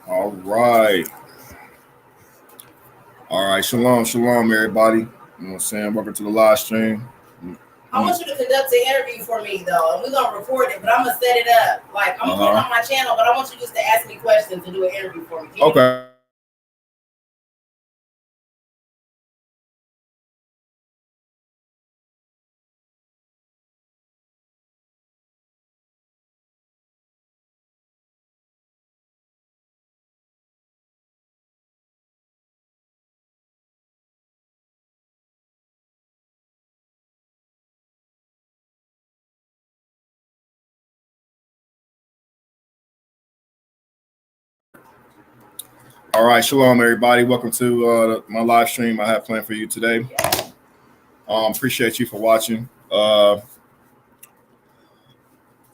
All right. All right. Shalom, shalom, everybody. You know what I'm saying? Welcome to the live stream. I want you to conduct the interview for me, though, and we're gonna record it. But I'm gonna set it up. Like I'm putting on my channel, but I want you just to ask me questions and do an interview for me. Okay. All right. Shalom, everybody. Welcome to my live stream I have planned for you today. Appreciate you for watching.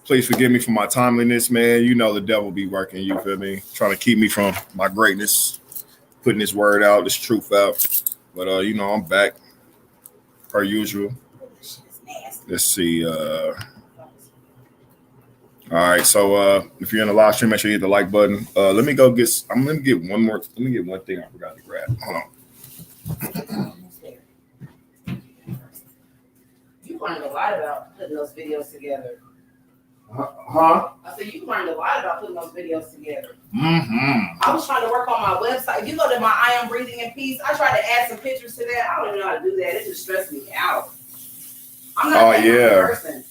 Please forgive me for my timeliness, man. You know the devil be working, you feel me? Trying to keep me from my greatness, putting this word out, this truth out. But I'm back per usual. Let's see. All right, so if you're in the live stream, make sure you hit the like button. Let me go get. I'm gonna get one more. Let me get one thing I forgot to grab. Hold on. You learned a lot about putting those videos together. Huh? I said you learned a lot about putting those videos together. Mm-hmm. I was trying to work on my website. If you go to my I Am Breathing in Peace, I tried to add some pictures to that. I don't even know how to do that. It just stressed me out. I'm not that kind of person.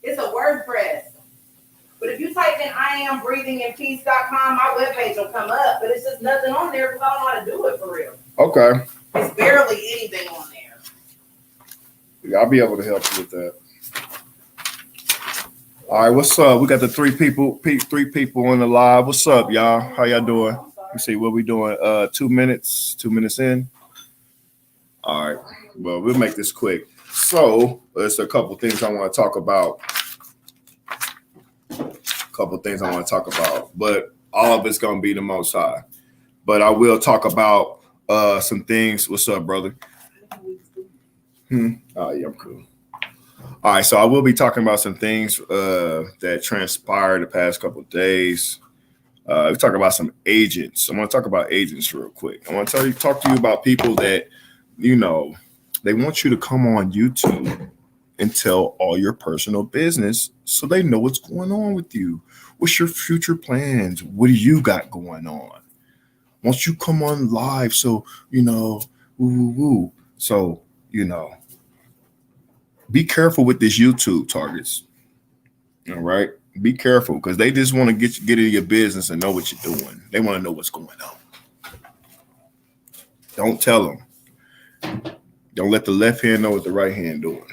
It's a WordPress. But if you type in IamBreathingInPeace.com, my webpage will come up. But it's just nothing on there because I don't know how to do it for real. Okay. It's barely anything on there. Yeah, I'll be able to help you with that. All right, what's up? We got the three people on the live. What's up, y'all? How y'all doing? Let's see what we doing. 2 minutes. 2 minutes in. All right. Well, we'll make this quick. So there's a couple things I want to talk about. But all of it's gonna be the Most High. But I will talk about some things. What's up, brother? Oh yeah, I'm cool. All right, so I will be talking about some things that transpired the past couple of days. We talk about some agents. I want to talk about agents real quick. I want to talk to you about people that, they want you to come on YouTube and tell all your personal business so they know what's going on with you. What's your future plans? What do you got going on? Once you come on live, so, So, be careful with this YouTube targets. All right? Be careful because they just want to get in your business and know what you're doing. They want to know what's going on. Don't tell them. Don't let the left hand know what the right hand doing.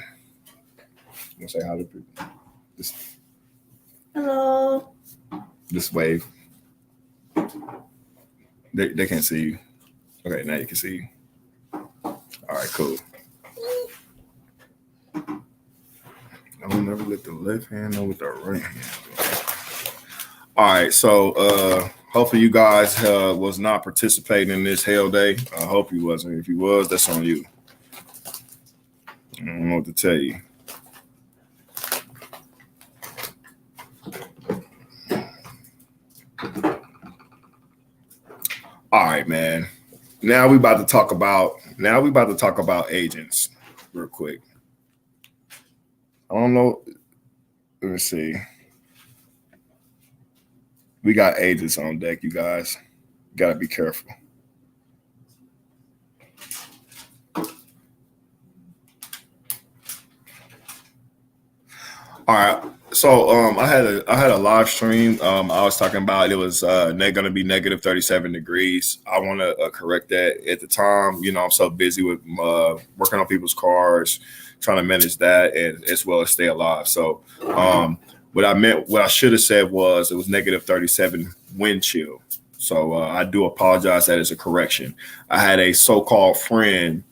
I'm gonna say hi to people. Hello. This wave. They can't see you. Okay, now you can see you. All right, cool. I'll never let the left hand know what the right hand doing. All right, so hopefully you guys was not participating in this hell day. I hope you wasn't. If you was, that's on you. I don't know what to tell you. All right, man. Now we about to talk about agents real quick. I don't know. Let me see. We got agents on deck, you guys. Gotta be careful. All right. So I had a live stream. I was talking about it was going to be negative 37 degrees. I want to correct that. At the time, I'm so busy with working on people's cars, trying to manage that, and as well as stay alive. So what I should have said was it was negative 37 wind chill. So I do apologize. That is a correction. I had a so-called friend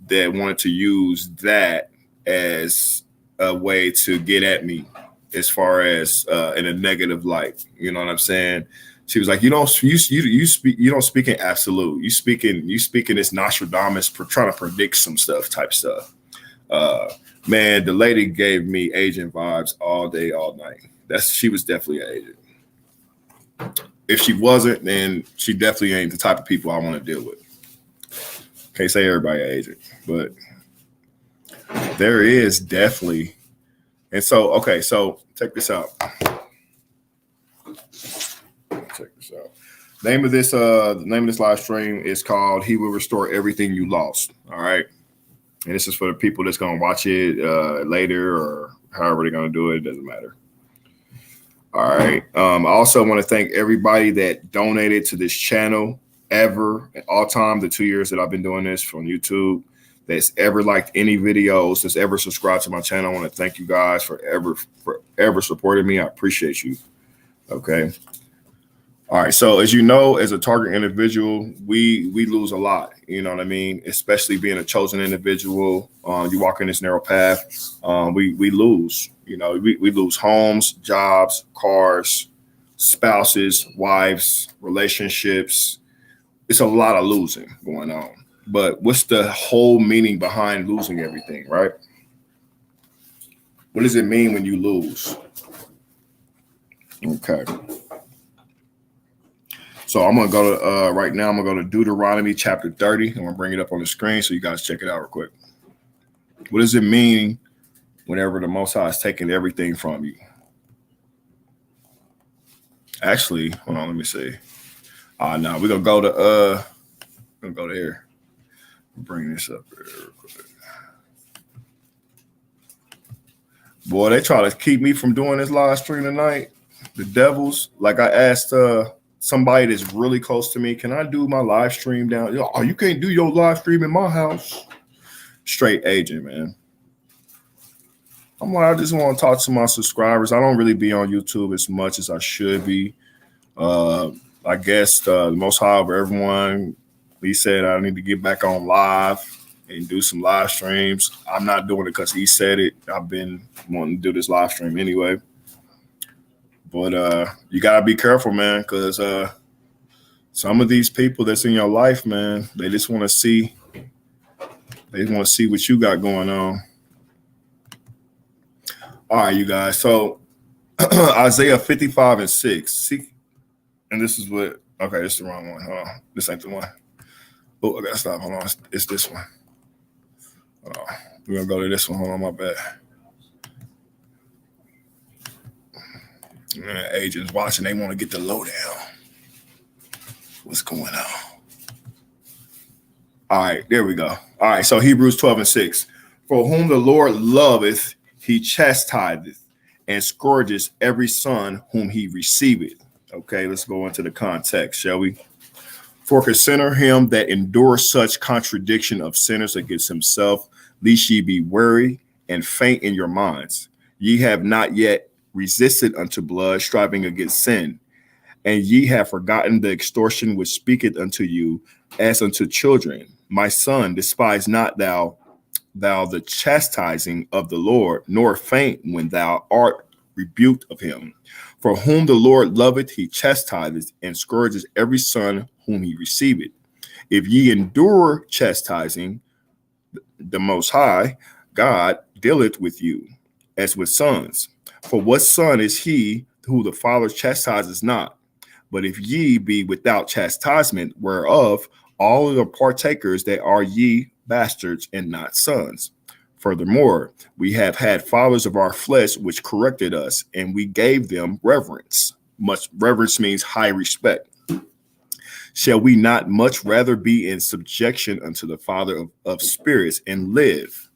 that wanted to use that as a way to get at me as far as in a negative light. You know what I'm saying? She was like, you don't speak in absolute. You speak in this Nostradamus trying to predict some stuff type stuff. Man, the lady gave me agent vibes all day, all night. She was definitely an agent. if she wasn't, then she definitely ain't the type of people I want to deal with. Can't say everybody an agent, but there is definitely. And so, okay, so check this out. Check this out. The name of this live stream is called "He Will Restore Everything You Lost." All right, and this is for the people that's gonna watch it later or however they're gonna do it. It doesn't matter. All right. I also want to thank everybody that donated to this channel ever, all time, the 2 years that I've been doing this from YouTube, that's ever liked any videos, that's ever subscribed to my channel. I want to thank you guys for ever supporting me. I appreciate you. Okay. All right. So as you know, as a target individual, we lose a lot. You know what I mean? Especially being a chosen individual. You walk in this narrow path. We lose. You know, we lose homes, jobs, cars, spouses, wives, relationships. It's a lot of losing going on. But what's the whole meaning behind losing everything, right? What does it mean when you lose? Okay. So I'm going to go to, right now, I'm going to go to Deuteronomy chapter 30. I'm going to bring it up on the screen so you guys check it out real quick. What does it mean whenever the Most High is taking everything from you? Actually, hold on, let me see. No, we're going to go to here. Bring this up here real quick. Boy, they try to keep me from doing this live stream tonight. The devils, like I asked somebody that's really close to me, can I do my live stream down? Oh, you can't do your live stream in my house. Straight agent, man. I'm like, I just want to talk to my subscribers. I don't really be on YouTube as much as I should be. I guess the Most High over everyone, he said I need to get back on live and do some live streams. I'm not doing it because he said it. I've been wanting to do this live stream anyway. But you got to be careful, man, because some of these people that's in your life, man, they just want to see. They want to see what you got going on. All right, you guys. So Isaiah 55:6. See, and this is what. Okay, this is the wrong one. Hold on. This ain't the one. Oh, I gotta stop. Hold on. It's this one. Hold on. We're gonna go to this one. Hold on, my bad. Man, agents watching, they want to get the lowdown. What's going on? All right, there we go. All right, so Hebrews 12:6. For whom the Lord loveth, he chastiseth and scourges every son whom he receiveth. Okay, let's go into the context, shall we? For consider him that endures such contradiction of sinners against himself, lest ye be weary and faint in your minds. Ye have not yet resisted unto blood, striving against sin, and ye have forgotten the extortion which speaketh unto you as unto children. My son, despise not thou the chastising of the Lord, nor faint when thou art rebuked of him. For whom the Lord loveth, he chastiseth and scourges every son whom he receiveth. If ye endure chastising, the Most High God dealeth with you as with sons. For what son is he who the Father chastises not? But if ye be without chastisement, whereof all the partakers, that are ye bastards and not sons. Furthermore, we have had fathers of our flesh which corrected us, and we gave them reverence. Much reverence means high respect. Shall we not much rather be in subjection unto the Father of spirits and live?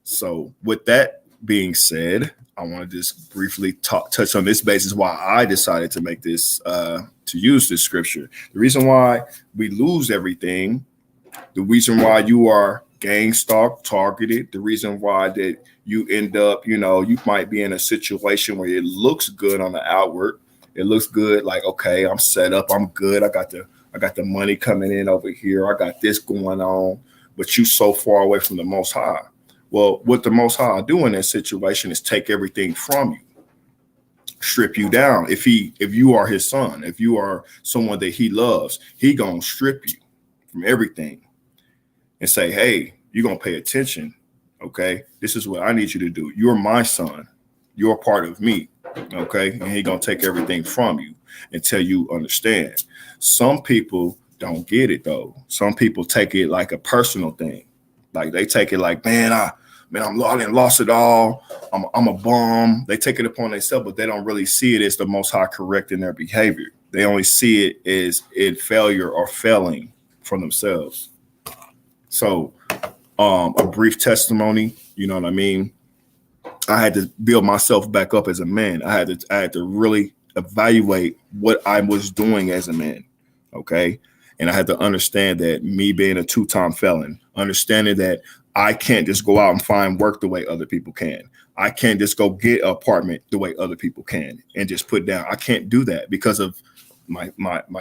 So with that being said, I want to just briefly touch on this basis why I decided to make this, to use this scripture. The reason why we lose everything, the reason why you are gang stalked, targeted, the reason why that you end up, you might be in a situation where it looks good on the outward. It looks good, like, okay, I'm set up, I'm good. I got the money coming in over here. I got this going on, but you so far away from the Most High. Well, what the Most High do in that situation is take everything from you, strip you down. If you are his son, if you are someone that he loves, he gonna strip you from everything and say, hey, you're gonna pay attention. Okay, this is what I need you to do. You're my son. You're a part of me. Okay, and he gonna take everything from you. until you understand. Some people don't get it though. Some people take it like a personal thing. Like they take it like, I done lost it all. I'm a bum. They take it upon themselves, but they don't really see it as the Most High correcting their behavior. They only see it as failure or failing from themselves. So a brief testimony, you know what I mean? I had to build myself back up as a man. I had to really evaluate what I was doing as a man. Okay. And I had to understand that me being a 2-time felon, understanding that I can't just go out and find work the way other people can. I can't just go get an apartment the way other people can and just put down. I can't do that because of my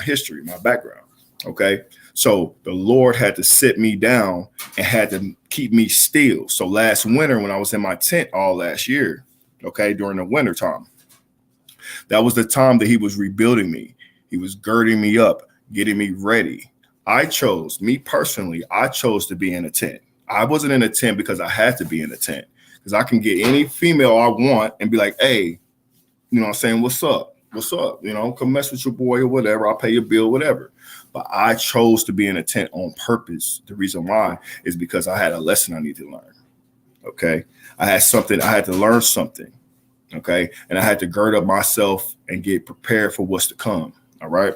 history, my background. Okay. So the Lord had to sit me down and had to keep me still. So last winter, when I was in my tent all last year, okay, during the winter time, that was the time that he was rebuilding me. He was girding me up, getting me ready. I chose to be in a tent. I wasn't in a tent because I had to be in a tent, because I can get any female I want and be like, hey, you know what I'm saying? What's up? What's up? You know, come mess with your boy or whatever. I'll pay your bill, whatever. But I chose to be in a tent on purpose. The reason why is because I had a lesson I need to learn. Okay. I had to learn something. Okay. And I had to gird up myself and get prepared for what's to come. All right.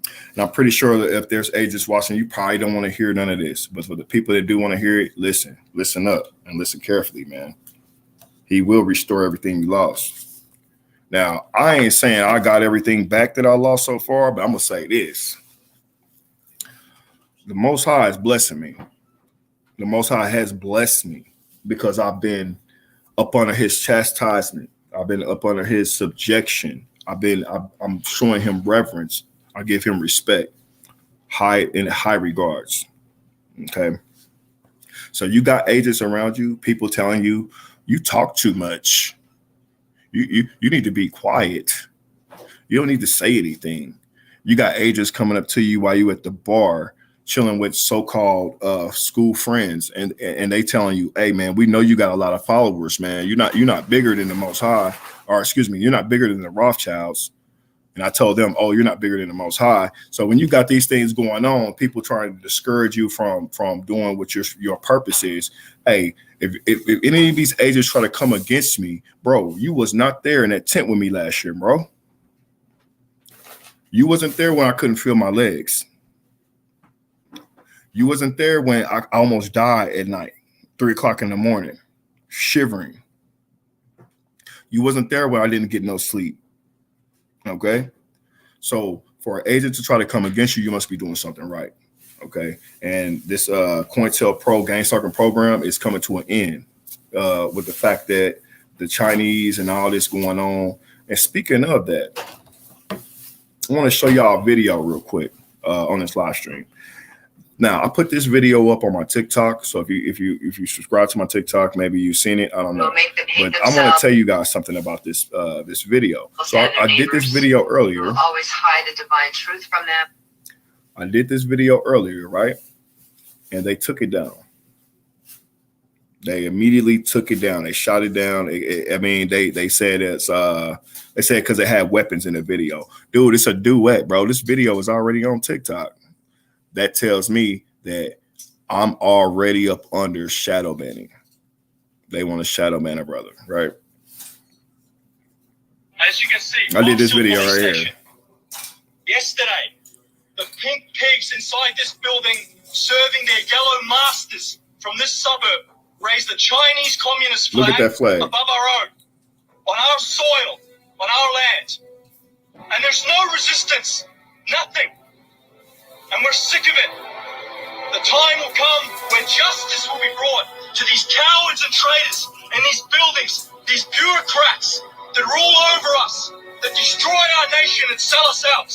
And I'm pretty sure that if there's agents watching, you probably don't want to hear none of this. But for the people that do want to hear it, listen up and listen carefully, man. He will restore everything you lost. Now, I ain't saying I got everything back that I lost so far, but I'm going to say this. The Most High is blessing me. The Most High has blessed me because I've been up under his chastisement. I've been up under his subjection. I'm showing him reverence. I give him respect, in high regards. Okay. So you got agents around you, people telling you, you talk too much. You need to be quiet. You don't need to say anything. You got agents coming up to you while you at the bar chilling with so-called school friends, and they telling you, hey man, we know you got a lot of followers, man. You're not bigger than the Most High, or excuse me, you're not bigger than the Rothschilds. And I told them, oh, you're not bigger than the Most High. So when you got these things going on, people trying to discourage you from doing what your purpose is. Hey, if any of these agents try to come against me, bro, you was not there in that tent with me last year, bro. You wasn't there when I couldn't feel my legs. You wasn't there when I almost died at night, 3 o'clock in the morning, shivering. You wasn't there when I didn't get no sleep. Okay. So for an agent to try to come against you, you must be doing something right. Okay. And this COINTELPRO gang stalking program is coming to an end with the fact that the Chinese and all this going on. And speaking of that, I want to show y'all a video real quick on this live stream. Now, I put this video up on my TikTok. So if you subscribe to my TikTok, maybe you've seen it. I don't know. But I want to tell you guys something about this this video. So I did this video earlier. Always hide the divine truth from them. I did this video earlier, right? And they took it down. They immediately took it down. They shot it down. They said it's they said because it had weapons in the video. Dude, it's a duet, bro. This video is already on TikTok. That tells me that I'm already up under shadow banning. They want to shadow ban a brother, right? As you can see, I did this video right here. Yesterday, the pink pigs inside this building serving their yellow masters from this suburb raised the Chinese Communist flag, Look at that flag above our own, on our soil, on our land. And there's no resistance, nothing. And we're sick of it. The time will come when justice will be brought to these cowards and traitors in these buildings, these bureaucrats that rule over us, that destroy our nation and sell us out.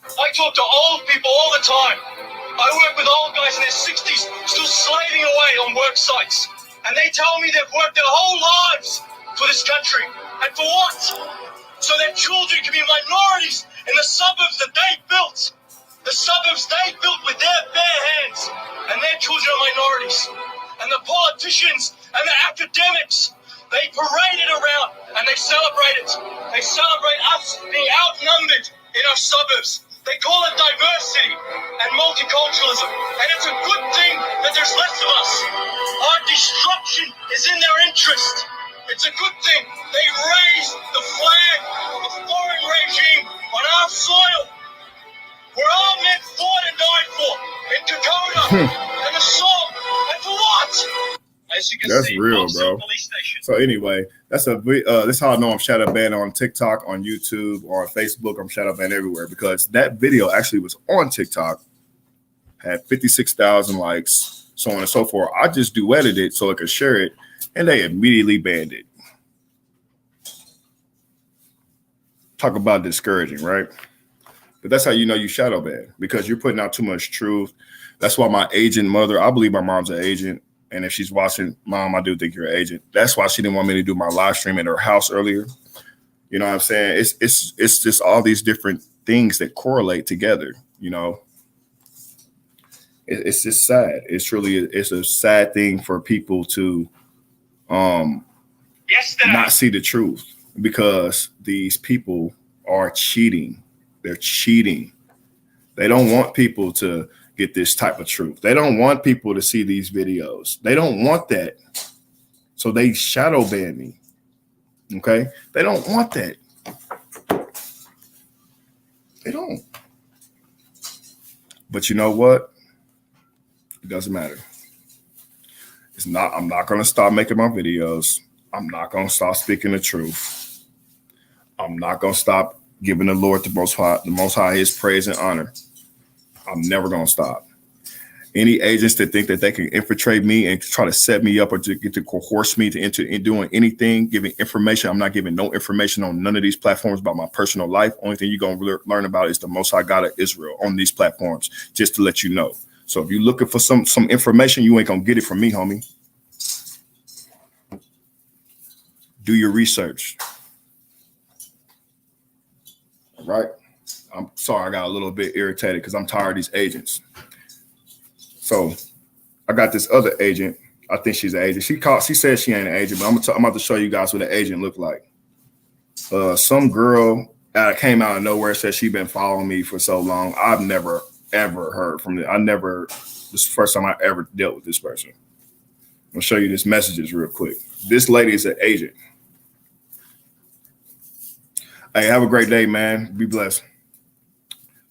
I talk to old people all the time. I work with old guys in their 60s still slaving away on work sites. And they tell me they've worked their whole lives for this country. And for what? So their children can be minorities in the suburbs that they built. The suburbs they built with their bare hands, and their children are minorities. And the politicians and the academics They parade it around and they celebrate it. They celebrate us being outnumbered in our suburbs. They call it diversity and multiculturalism. And it's a good thing that there's less of us. Our destruction is in their interest. It's a good thing. They raise the flag of a foreign regime on our soil. We're all men fought and died for in Dakota and the Salt. And for what? As you can That's see, real, bro. So anyway, that's how I know I'm shadow banned on TikTok, on YouTube, or on Facebook. I'm shadow banned everywhere because that video actually was on TikTok, had 56,000 likes, so on and so forth. I just duetted it so I could share it, and they immediately banned it. Talk about discouraging, right? But that's how you know you shadow banned, because you're putting out too much truth. That's why my agent mother, I believe my mom's an agent. And if she's watching, Mom, I do think you're an agent. That's why she didn't want me to do my live stream at her house earlier. You know what I'm saying? It's just all these different things that correlate together. You know, it's just sad. It's a sad thing for people to not see the truth, because these people are cheating. They're cheating. They don't want people to get this type of truth. They don't want people to see these videos. They don't want that. So they shadow ban me. Okay? They don't want that. They don't. But you know what? It doesn't matter. I'm not going to stop making my videos. I'm not going to stop speaking the truth. I'm not going to stop giving the Lord the Most High his praise and honor. I'm never going to stop. Any agents that think that they can infiltrate me and try to set me up or to get to coerce me to enter in doing anything, giving information. I'm not giving no information on none of these platforms about my personal life. Only thing you're going to learn about is the Most High God of Israel on these platforms, just to let you know. So if you're looking for some information, you ain't going to get it from me, homie. Do your research. All right? I'm sorry, I got a little bit irritated because I'm tired of these agents. So I got this other agent. I think she's an agent. She says she ain't an agent, but I'm about to show you guys what an agent look like. Some girl came out of nowhere, said she been following me for so long. I've never, ever heard from it. This is the first time I ever dealt with this person. I'm going to show you this messages real quick. This lady is an agent. Hey, have a great day, man. Be blessed.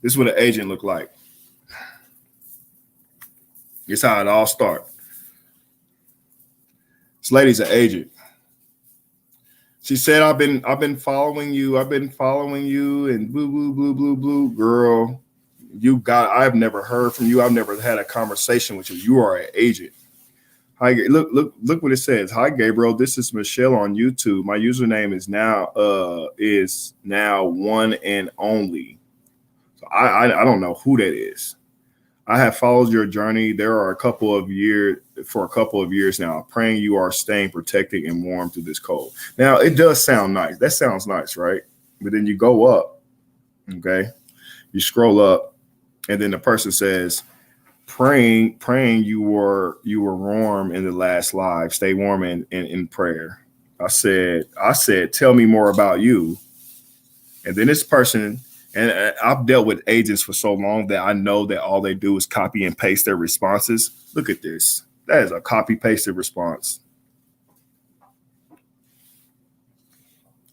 This is what an agent look like. It's how it all starts. This lady's an agent. She said, I've been following you. I've been following you and blue. Girl, I've never heard from you. I've never had a conversation with you. You are an agent. Hi, look what it says. Hi, Gabriel. This is Michelle on YouTube. My username is now one and only. So I don't know who that is. I have followed your journey. There are a couple of years now, praying you are staying protected and warm through this cold. Now, it does sound nice. That sounds nice, right? But then you go up, okay? You scroll up, and then the person says, praying you were warm in the last live. Stay warm in prayer. I said, tell me more about you. And then this person, and I've dealt with agents for so long that I know that all they do is copy and paste their responses. Look at this. That is a copy pasted response.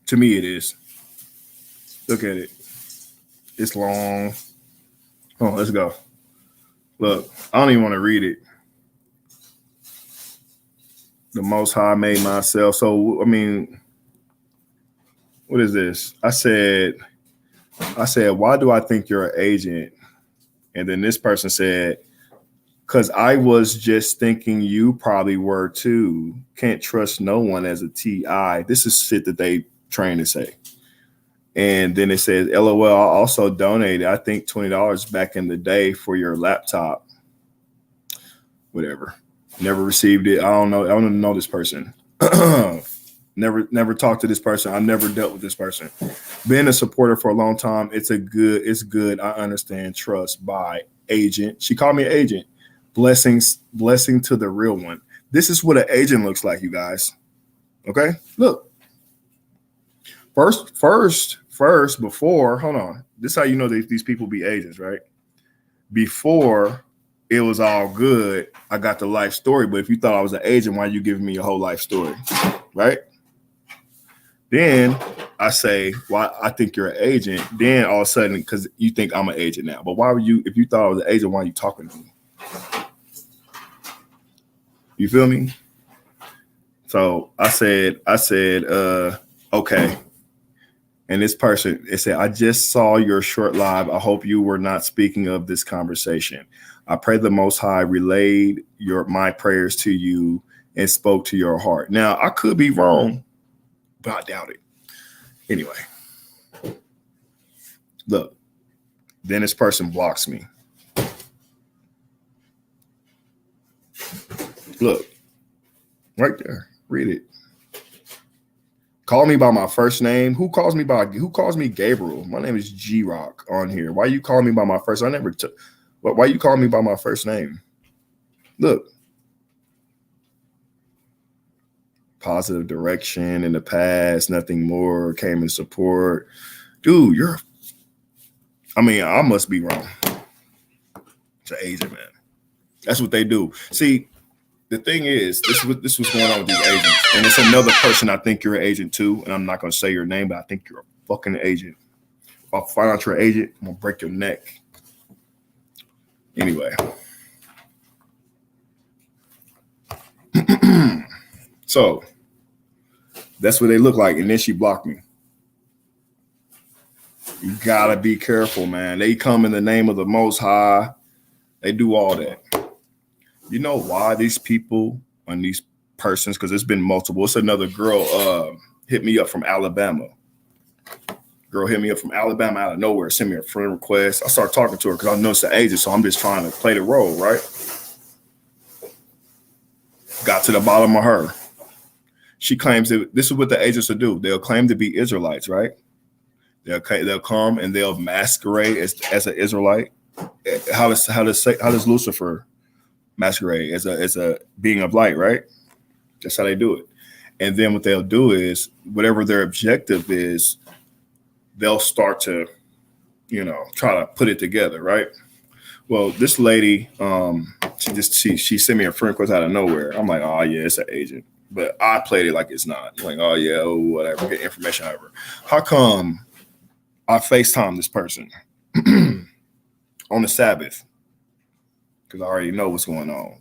To me, it is. Look at it. It's long. Oh, let's go. Look, I don't even want to read it. The Most High made myself. So, I mean, what is this? I said, why do I think you're an agent? And then this person said, because I was just thinking you probably were too. Can't trust no one as a TI. This is shit that they train to say. And then it says, LOL, I also donated, I think, $20 back in the day for your laptop. Whatever. Never received it. I don't know. I don't know this person. Never talked to this person. I never dealt with this person. Been a supporter for a long time. It's good. I understand. Trust by agent. She called me an agent. Blessing to the real one. This is what an agent looks like, you guys. Okay, look. First, before, hold on. This is how you know that these people be agents, right? Before it was all good, I got the life story. But if you thought I was an agent, why are you giving me a whole life story? Right? Then I say, why I think you're an agent. Then all of a sudden, because you think I'm an agent now. But why were you, if you thought I was an agent, why are you talking to me? You feel me? So I said, okay. And this person, it said, I just saw your short live. I hope you were not speaking of this conversation. I pray the Most High relayed my prayers to you and spoke to your heart. Now, I could be wrong, but I doubt it. Anyway, look, then this person blocks me. Look, right there, read it. Call me by my first name. Who calls me Gabriel? My name is G-Rock on here. Why you calling me by my first? Why you calling me by my first name? Look. Positive direction in the past, nothing more, came in support. Dude, I must be wrong. It's an agent, man. That's what they do. See, the thing is, this was going on with these agents. And it's another person I think you're an agent too. And I'm not going to say your name, but I think you're a fucking agent. If I find out you're an agent, I'm going to break your neck. Anyway. So, that's what they look like. And then she blocked me. You got to be careful, man. They come in the name of the Most High. They do all that. You know why these people and these persons, because it's been multiple. It's another girl hit me up from Alabama. Girl hit me up from Alabama out of nowhere, sent me a friend request. I started talking to her because I know it's an agent, so I'm just trying to play the role, right? Got to the bottom of her. She claims that this is what the agents will do. They'll claim to be Israelites, right? They'll come and they'll masquerade as an Israelite. How does Lucifer masquerade as a being of light, right? That's how they do it. And then what they'll do is whatever their objective is, they'll start to, try to put it together, right? Well, this lady, she sent me a friend request out of nowhere. I'm like, oh yeah, it's an agent. But I played it like it's not. I'm like, oh yeah, whatever, get information out of her. How come I FaceTime this person on the Sabbath? Because I already know what's going on.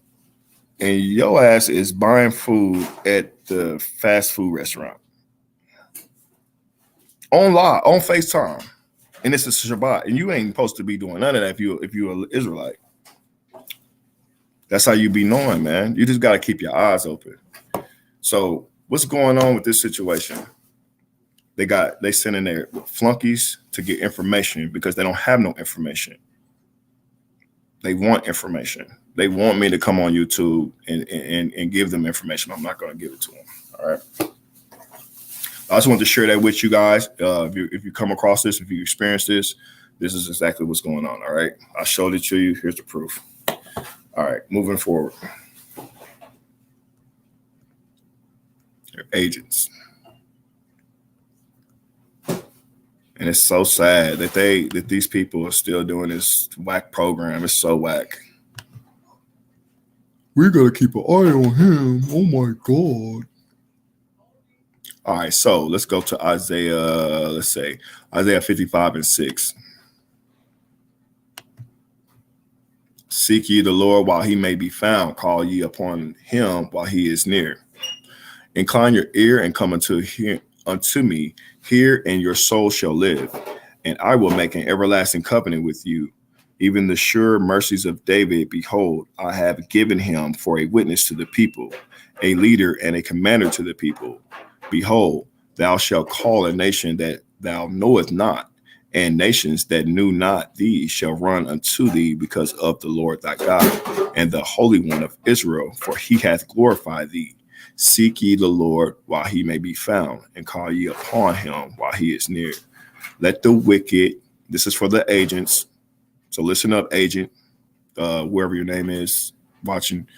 And your ass is buying food at the fast food restaurant. On FaceTime. And it's a Shabbat. And you ain't supposed to be doing none of that if you're an Israelite. That's how you be knowing, man. You just got to keep your eyes open. So what's going on with this situation? They send in their flunkies to get information because they don't have no information. They want information. They want me to come on YouTube and give them information. I'm not going to give it to them. All right. I just want to share that with you guys. If you come across this, if you experience this, this is exactly what's going on. All right. I showed it to you. Here's the proof. All right. Moving forward. They're agents. And it's so sad that these people are still doing this whack program. It's so whack. We got to keep an eye on him. Oh my God. All right, so let's go to Isaiah. Let's say Isaiah 55:6. Seek ye the Lord while he may be found. Call ye upon him while he is near. Incline your ear and come unto me. Hear, and your soul shall live. And I will make an everlasting covenant with you. Even the sure mercies of David, behold, I have given him for a witness to the people, a leader and a commander to the people. Behold, thou shalt call a nation that thou knowest not, and nations that knew not thee shall run unto thee because of the Lord thy God, and the Holy One of Israel, for he hath glorified thee. Seek ye the Lord while he may be found, and call ye upon him while he is near. Let the wicked, this is for the agents, so listen up, agent, whoever your name is watching.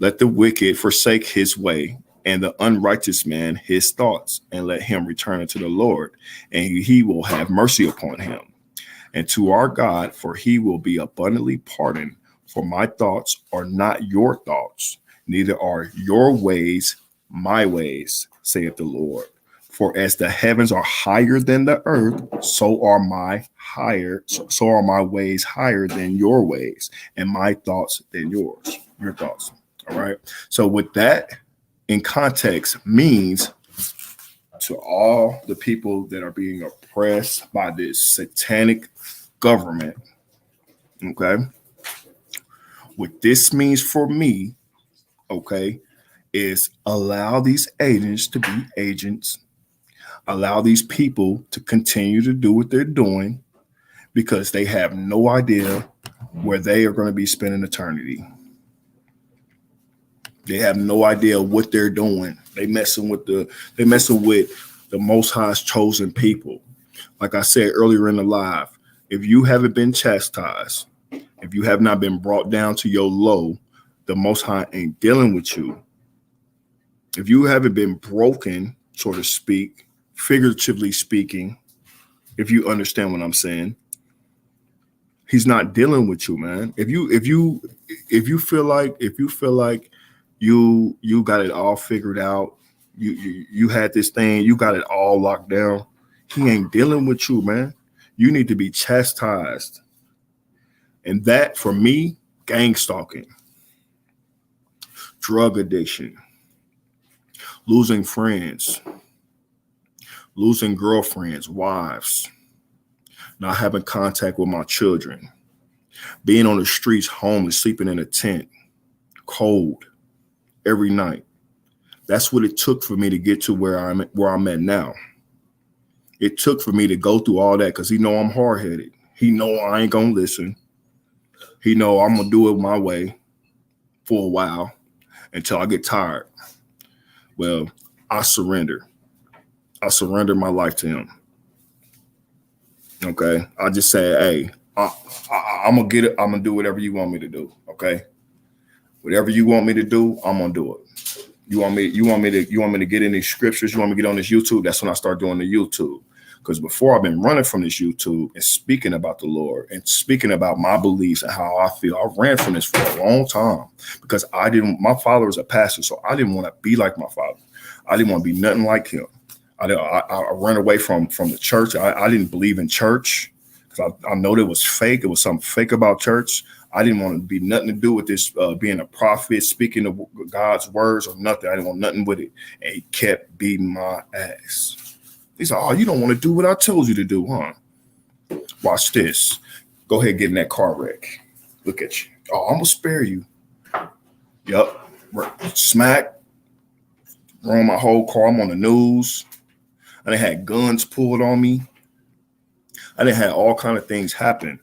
Let the wicked forsake his way, and the unrighteous man his thoughts, and let him return unto the Lord, and he will have mercy upon him. And to our God, for he will be abundantly pardoned. For my thoughts are not your thoughts, neither are your ways my ways, saith the Lord. For as the heavens are higher than the earth, so are my ways higher than your ways, and my thoughts than your thoughts. All right. So with that in context means to all the people that are being oppressed by this satanic government. Okay. What this means for me, okay, is allow these agents to be agents. Allow these people to continue to do what they're doing because they have no idea where they are going to be spending eternity. They have no idea what they're doing. They messing with the Most High's chosen people. Like I said earlier in the live, if you haven't been chastised, if you have not been brought down to your low, the Most High ain't dealing with you. If you haven't been broken, so to speak, figuratively speaking, if you understand what I'm saying, he's not dealing with you, man. If you feel like you got it all figured out, you had this thing, you got it all locked down, he ain't dealing with you, man. You need to be chastised. And that, for me, gang stalking, drug addiction, losing friends, losing girlfriends, wives, not having contact with my children, being on the streets, homeless, sleeping in a tent, cold every night. That's what it took for me to get to where I'm at now. It took for me to go through all that because he know I'm hard-headed. He know I ain't gonna listen. He know I'm gonna do it my way for a while until I get tired. Well, I surrender. I surrender my life to him. Okay. I just say, hey, I'm gonna get it. I'm gonna do whatever you want me to do. Okay. Whatever you want me to do, I'm gonna do it. You want me to get in these scriptures? You want me to get on this YouTube? That's when I start doing the YouTube. Because before, I've been running from this YouTube and speaking about the Lord and speaking about my beliefs and how I feel. I ran from this for a long time because my father was a pastor, so I didn't want to be like my father. I didn't want to be nothing like him. I ran away from the church. I didn't believe in church because I know it was fake. It was something fake about church. I didn't want to be nothing to do with this being a prophet, speaking of God's words or nothing. I didn't want nothing with it. And he kept beating my ass. He said, oh, you don't want to do what I told you to do, huh? Watch this. Go ahead and get in that car wreck. Look at you. Oh, I'm going to spare you. Yup. Smack. Ruined my whole car. I'm on the news. I done had guns pulled on me. I done had all kind of things happen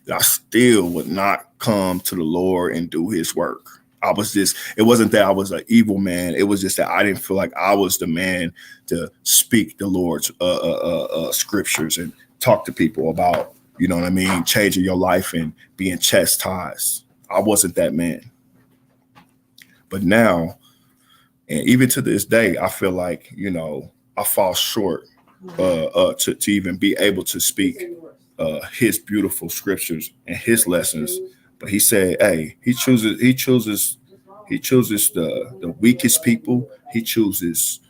that I still would not come to the Lord and do his work. It wasn't that I was an evil man. It was just that I didn't feel like I was the man to speak the Lord's scriptures and talk to people about, you know what I mean, changing your life and being chastised. I wasn't that man. But now, and even to this day, I feel like, you know, I fall short to even be able to speak his beautiful scriptures and his lessons. But he said, hey, he chooses the weakest people. He chooses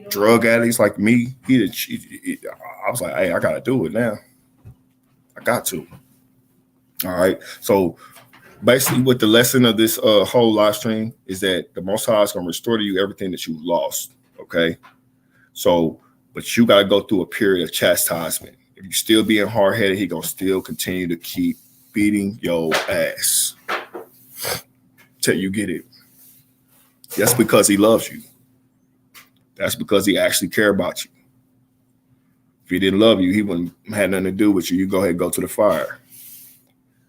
drug addicts like me. I was like, hey, I got to do it now. I got to. All right. So basically what the lesson of this whole live stream is that the Most High is going to restore to you everything that you lost. Okay. So, but you got to go through a period of chastisement. If you still being hard-headed, he going to still continue to keep beating your ass till you get it. That's because he loves you. That's because he actually care about you. If he didn't love you, he wouldn't have nothing to do with you. You go ahead and go to the fire.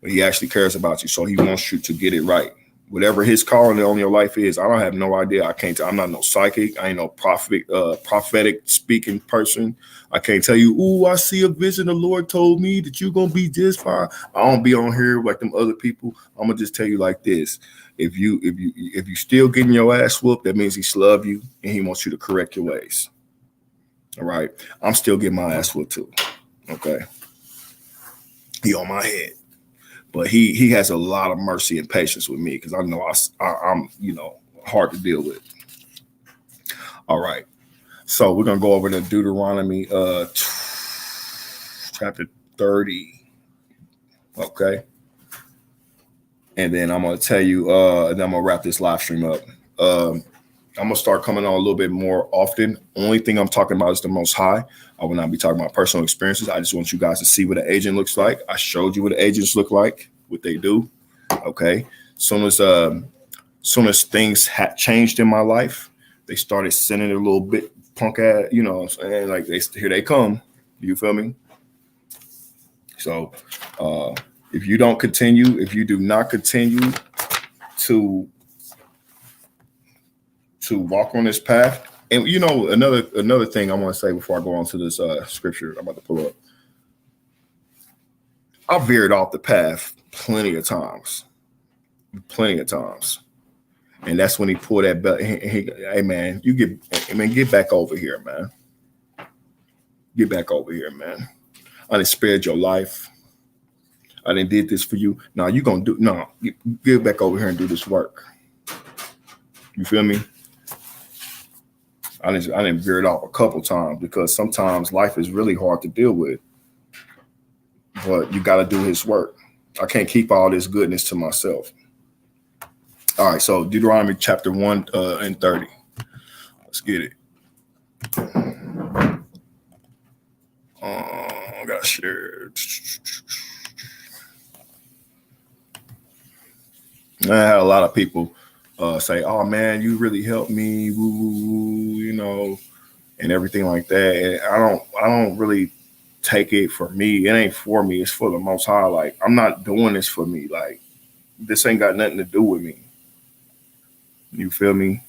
But he actually cares about you, so he wants you to get it right. Whatever his calling on your life is, I don't have no idea. I can't. I'm not no psychic. I ain't no prophetic speaking person. I can't tell you, ooh, I see a vision. The Lord told me that you're gonna be this far. I don't be on here like them other people. I'm gonna just tell you like this. If you still getting your ass whooped, that means he love you and he wants you to correct your ways. All right. I'm still getting my ass whooped too. Okay. He on my head. But he has a lot of mercy and patience with me because I know I'm hard to deal with. All right. So we're going to go over to Deuteronomy chapter 30. Okay. And then I'm going to tell you, and then I'm going to wrap this live stream up. I'm going to start coming on a little bit more often. Only thing I'm talking about is the Most High. I will not be talking about personal experiences. I just want you guys to see what an agent looks like. I showed you what agents look like, what they do. Okay. Soon as things had changed in my life, they started sending a little bit punk ass, you know what I'm saying? Like here they come. You feel me? So if you do not continue to walk on this path. And another thing I want to say before I go on to this scripture I'm about to pull up. I veered off the path plenty of times. And that's when he pulled that belt. Hey man, get back over here, man. Get back over here, man. I done spared your life. I done did this for you. Now you gonna get back over here and do this work. You feel me? I didn't veer it off a couple times because sometimes life is really hard to deal with. But you got to do his work. I can't keep all this goodness to myself. All right, so Deuteronomy chapter 1 and 30. Let's get it. I got to share. I had a lot of people say, "Oh man, you really helped me," and everything like that. And I don't really take it for me. It ain't for me. It's for the Most High. Like I'm not doing this for me. Like this ain't got nothing to do with me. You feel me?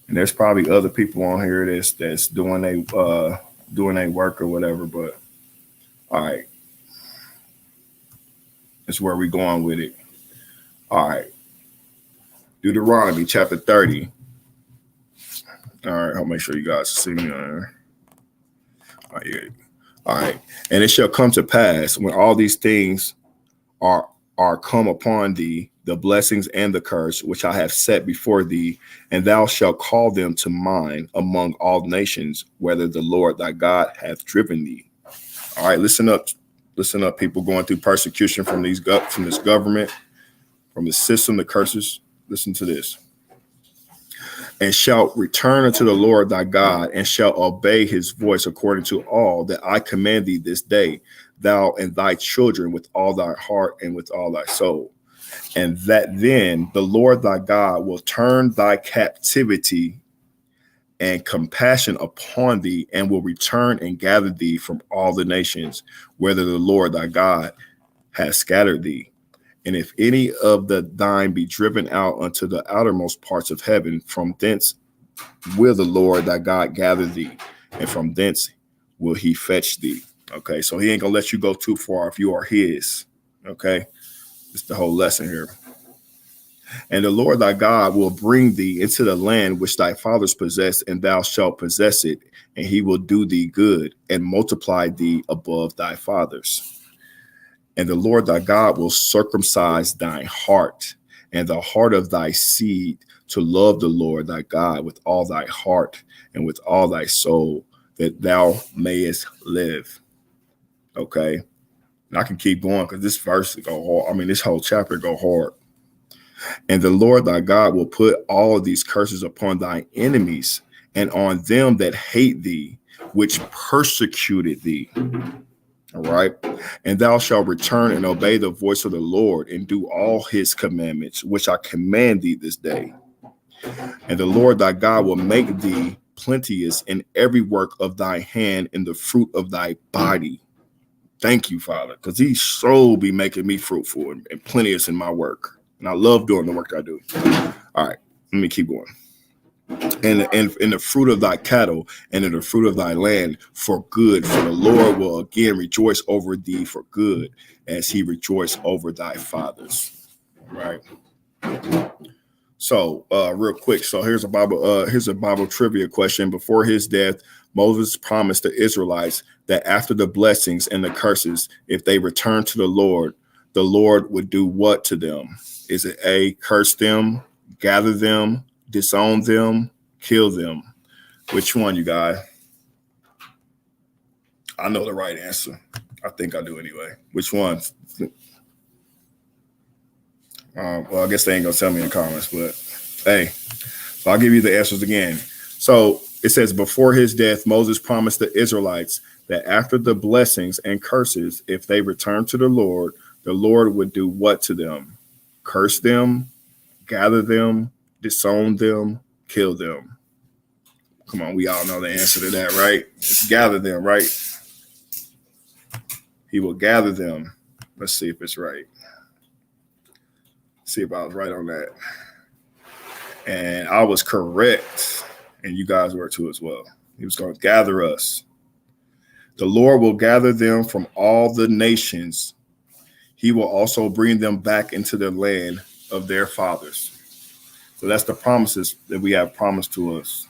And there's probably other people on here that's doing a work or whatever. But all right, that's where we going with it. All right. Deuteronomy chapter 30. All right, I'll make sure you guys see me on there. All right, yeah. All right. And it shall come to pass when all these things are come upon thee, the blessings and the curse which I have set before thee, and thou shalt call them to mind among all nations, whether the Lord thy God hath driven thee. All right, listen up, people going through persecution from this government, from the system, the curses. Listen to this. And shalt return unto the Lord thy God, and shalt obey his voice according to all that I command thee this day, thou and thy children with all thy heart and with all thy soul. And that then the Lord thy God will turn thy captivity and compassion upon thee, and will return and gather thee from all the nations, whether the Lord thy God has scattered thee. And if any of the thine be driven out unto the outermost parts of heaven, from thence will the Lord thy God gather thee, and from thence will he fetch thee. Okay, so he ain't gonna let you go too far if you are his. Okay, it's the whole lesson here. And the Lord thy God will bring thee into the land which thy fathers possessed, and thou shalt possess it, and he will do thee good and multiply thee above thy fathers. And the Lord thy God will circumcise thine heart and the heart of thy seed to love the Lord thy God with all thy heart and with all thy soul, that thou mayest live. Okay. And I can keep going because this verse go hard. I mean, this whole chapter go hard. And the Lord thy God will put all of these curses upon thy enemies and on them that hate thee, which persecuted thee. All right. And thou shalt return and obey the voice of the Lord and do all his commandments, which I command thee this day. And the Lord thy God will make thee plenteous in every work of thy hand, in the fruit of thy body. Thank you, Father, because he so be making me fruitful and plenteous in my work. And I love doing the work that I do. All right, let me keep going. And in the fruit of thy cattle and in the fruit of thy land for good, for the Lord will again rejoice over thee for good, as he rejoiced over thy fathers. Right. So real quick, so here's a Bible trivia question. Before his death, Moses promised the Israelites that after the blessings and the curses, if they return to the Lord would do what to them? Is it A, curse them, gather them, disown them, kill them? Which one, you guys? I know the right answer. I think I do anyway. Which one? Well, I guess they ain't gonna tell me in the comments, but hey, so I'll give you the answers again. So it says, before his death, Moses promised the Israelites that after the blessings and curses, if they return to the Lord would do what to them? Curse them, gather them, disown them, kill them. Come on, we all know the answer to that, right? It's gather them, right? He will gather them. Let's see if it's right. See if I was right on that. And I was correct. And you guys were too as well. He was going to gather us. The Lord will gather them from all the nations. He will also bring them back into the land of their fathers. So that's the promises that we have promised to us.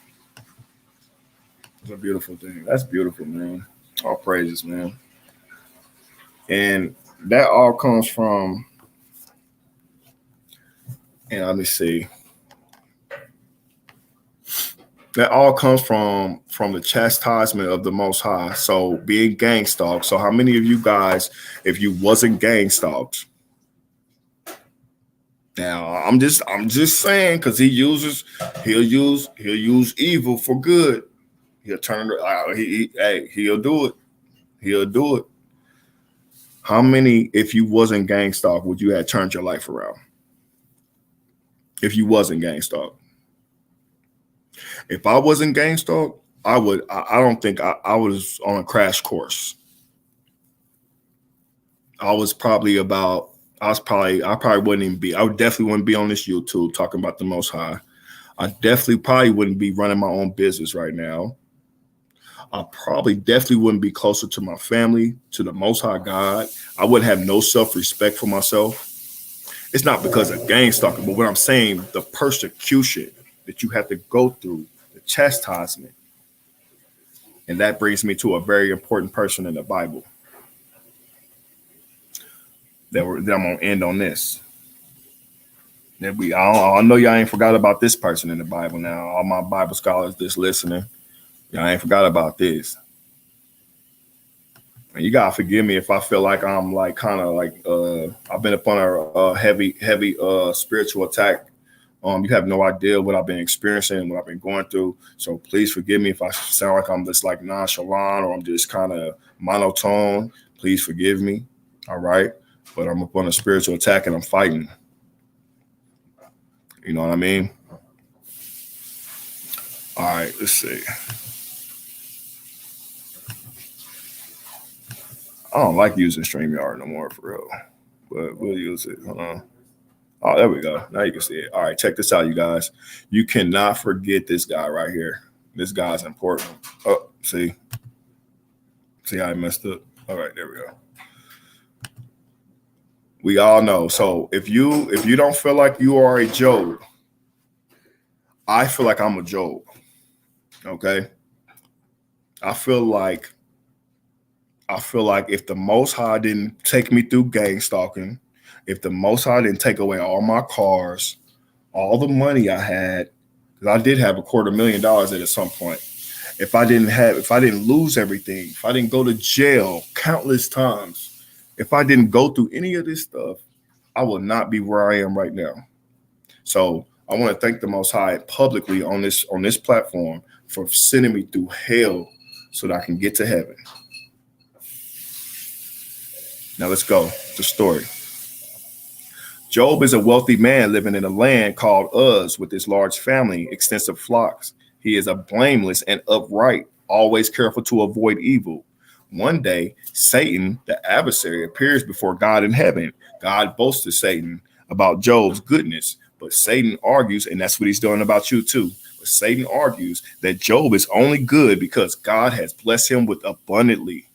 It's a beautiful thing. That's beautiful, man. All praises, man. And that all comes from, and let me see. That all comes from the chastisement of the Most High. So being gang stalked. So how many of you guys, if you wasn't gang stalked? Now I'm just saying, because he'll use evil for good. He'll turn it. He'll do it. He'll do it. How many, if you wasn't gang stalked, would you have turned your life around? If you wasn't gang stalked. If I wasn't gang stalked, I would. I don't think I was on a crash course. I probably wouldn't even be. I definitely wouldn't be on this YouTube talking about the Most High. I probably wouldn't be running my own business right now. I definitely wouldn't be closer to my family, to the Most High God. I wouldn't have no self-respect for myself. It's not because of gang stalking, but what I'm saying, the persecution that you have to go through, the chastisement. And that brings me to a very important person in the Bible. That I'm going to end on this. I know y'all ain't forgot about this person in the Bible now. All my Bible scholars just listening, y'all ain't forgot about this. And you got to forgive me if I feel like I'm like kind of like I've been upon a heavy spiritual attack. You have no idea what I've been experiencing, what I've been going through. So please forgive me if I sound like I'm just like nonchalant or I'm just kind of monotone. Please forgive me. All right. But I'm up on a spiritual attack and I'm fighting. You know what I mean? All right. Let's see. I don't like using StreamYard no more for real. But we'll use it. Oh, there we go. Now you can see it. All right, check this out, you guys. You cannot forget this guy right here. This guy's important. Oh, see how I messed up? All right, there we go. We all know. So if you don't feel like you are a Job, I feel like I'm a Job. Okay? I feel like if the Most High didn't take me through gang stalking, if the Most High didn't take away all my cars, all the money I had, because I did have $250,000 at some point. If I didn't lose everything, if I didn't go to jail countless times, if I didn't go through any of this stuff, I would not be where I am right now. So I want to thank the Most High publicly on this platform for sending me through hell so that I can get to heaven. Now let's go. The story. Job is a wealthy man living in a land called Uz with his large family, extensive flocks. He is a blameless and upright, always careful to avoid evil. One day, Satan, the adversary, appears before God in heaven. God boasts to Satan, about Job's goodness, but Satan argues, and that's what he's doing about you too. But Satan argues that Job is only good because God has blessed him abundantly.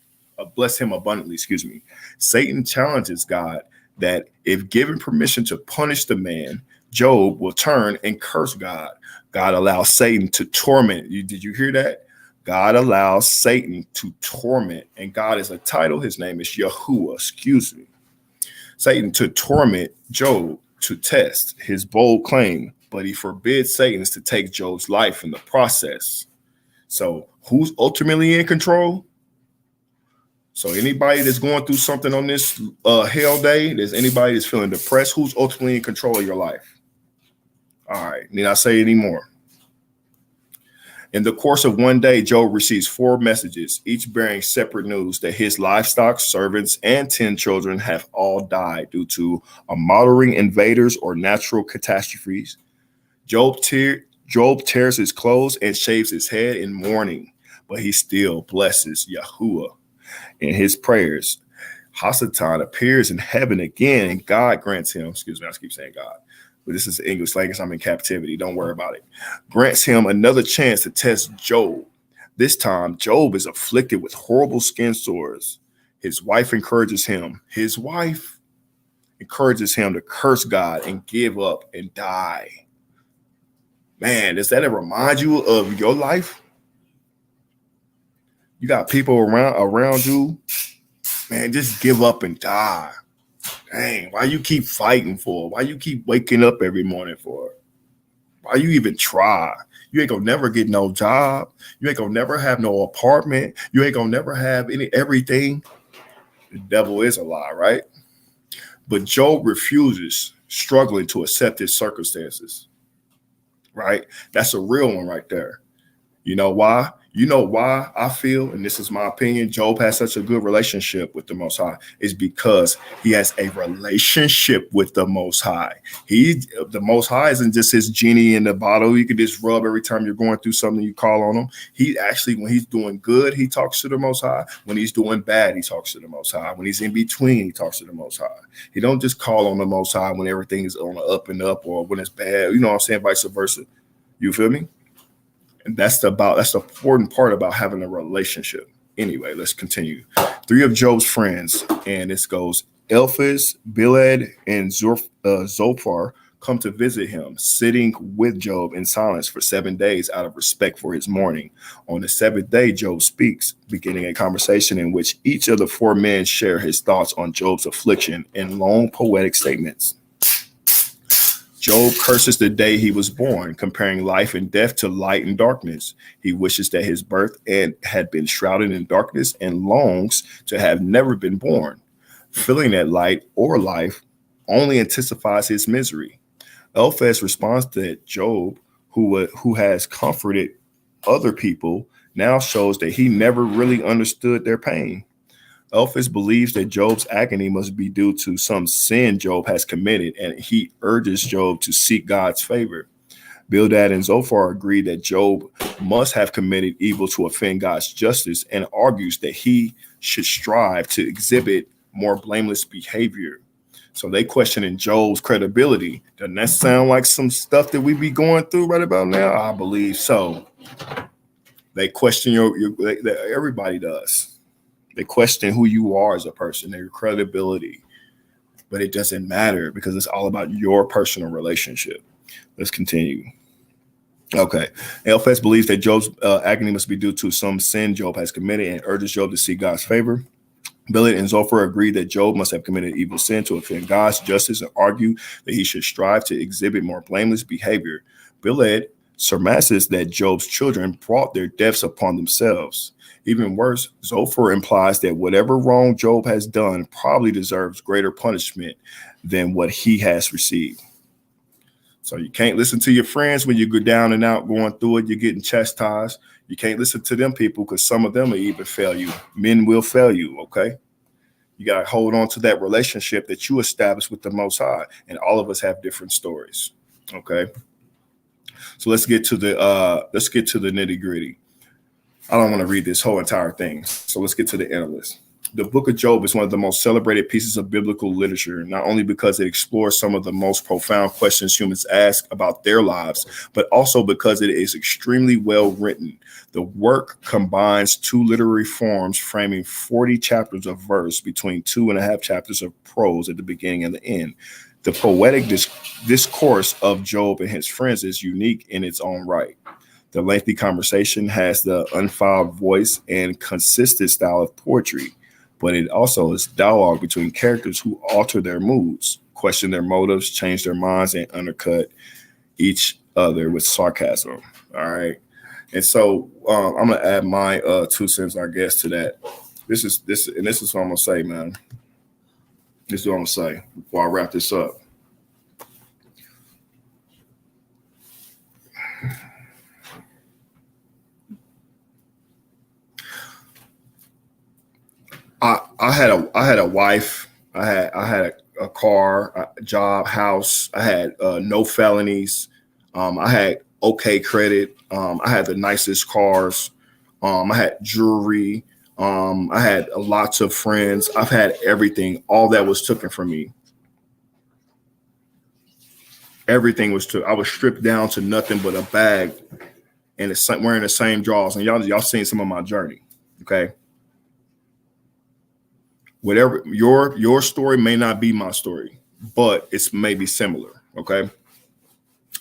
Satan challenges God that if given permission to punish the man, Job will turn and curse God. God allows Satan to torment you. Did you hear that? God allows Satan to torment, and God is a title. His name is Yahuwah, Satan to torment Job to test his bold claim, but he forbids Satan to take Job's life in the process. So who's ultimately in control? So anybody that's going through something on this hell day, there's anybody that's feeling depressed, who's ultimately in control of your life? All right, need I say any more? In the course of one day, Job receives 4 messages, each bearing separate news that his livestock, servants, and 10 children have all died due to marauding invaders or natural catastrophes. Job tears his clothes and shaves his head in mourning, but he still blesses Yahuwah in his prayers. Hasatan appears in heaven again, and God grants him, excuse me, I keep saying God, but this is English language. I'm in captivity. Don't worry about it. Grants him another chance to test Job. This time, Job is afflicted with horrible skin sores. His wife encourages him. to curse God and give up and die. Man, does that ever remind you of your life? You got people around you. Man, just give up and die. Dang, why you keep fighting for? Why you keep waking up every morning for? Why you even try? You ain't gonna never get no job. You ain't gonna never have no apartment. You ain't gonna never have everything. The devil is a lie, right? But Job refuses, struggling to accept his circumstances, right? That's a real one right there. You know why? You know why I feel, and this is my opinion, Job has such a good relationship with the Most High, is because he has a relationship with the Most High. The Most High isn't just his genie in the bottle you can just rub every time you're going through something, you call on him. He actually, when he's doing good, he talks to the Most High. When he's doing bad, he talks to the Most High. When he's in between, he talks to the Most High. He don't just call on the Most High when everything is on the up and up or when it's bad. You know what I'm saying? Vice versa. You feel me? And that's the important part about having a relationship. Anyway, let's continue. 3 of Job's friends, and this goes, Eliphaz, Bildad, and Zophar come to visit him, sitting with Job in silence for 7 days out of respect for his mourning. On the 7th day, Job speaks, beginning a conversation in which each of the 4 men share his thoughts on Job's affliction in long poetic statements. Job curses the day he was born, comparing life and death to light and darkness. He wishes that his birth had been shrouded in darkness and longs to have never been born. Feeling that light or life only intensifies his misery. Eliphaz responds that Job, who has comforted other people, now shows that he never really understood their pain. Eliphaz believes that Job's agony must be due to some sin Job has committed, and he urges Job to seek God's favor. Bildad and Zophar agree that Job must have committed evil to offend God's justice and argues that he should strive to exhibit more blameless behavior. So they questioning Job's credibility. Doesn't that sound like some stuff that we be going through right about now? I believe so. They question everybody does. They question who you are as a person, their credibility, but it doesn't matter because it's all about your personal relationship. Let's continue. Okay. Eliphaz believes that Job's agony must be due to some sin Job has committed and urges Job to seek God's favor. Bildad and Zophar agree that Job must have committed evil sin to offend God's justice and argue that he should strive to exhibit more blameless behavior. Bildad surmises that Job's children brought their deaths upon themselves. Even worse, Zophar implies that whatever wrong Job has done probably deserves greater punishment than what he has received. So you can't listen to your friends when you go down and out going through it. You're getting chastised. You can't listen to them people because some of them will even fail you. Men will fail you, okay? You got to hold on to that relationship that you established with the Most High. And all of us have different stories, okay? So let's get to the nitty gritty. I don't want to read this whole entire thing. So let's get to the analyst. The book of Job is one of the most celebrated pieces of biblical literature, not only because it explores some of the most profound questions humans ask about their lives, but also because it is extremely well written. The work combines two literary forms, framing 40 chapters of verse between 2.5 chapters of prose at the beginning and the end. The poetic discourse of Job and his friends is unique in its own right. The lengthy conversation has the unfiled voice and consistent style of poetry, but it also is dialogue between characters who alter their moods, question their motives, change their minds, and undercut each other with sarcasm. All right. And so I'm gonna add my 2 cents, I guess, to that. This is what I'm gonna say, man. This is what I'm gonna say before I wrap this up. I had a wife. I had a car, a job, house. I had no felonies. I had okay credit. I had the nicest cars. I had jewelry. I had lots of friends. I've had everything. All that was taken from me. Everything was took. I was stripped down to nothing but a bag and wearing the same drawers. And y'all seen some of my journey. Okay. Whatever your story may not be my story, but it's maybe similar. Okay.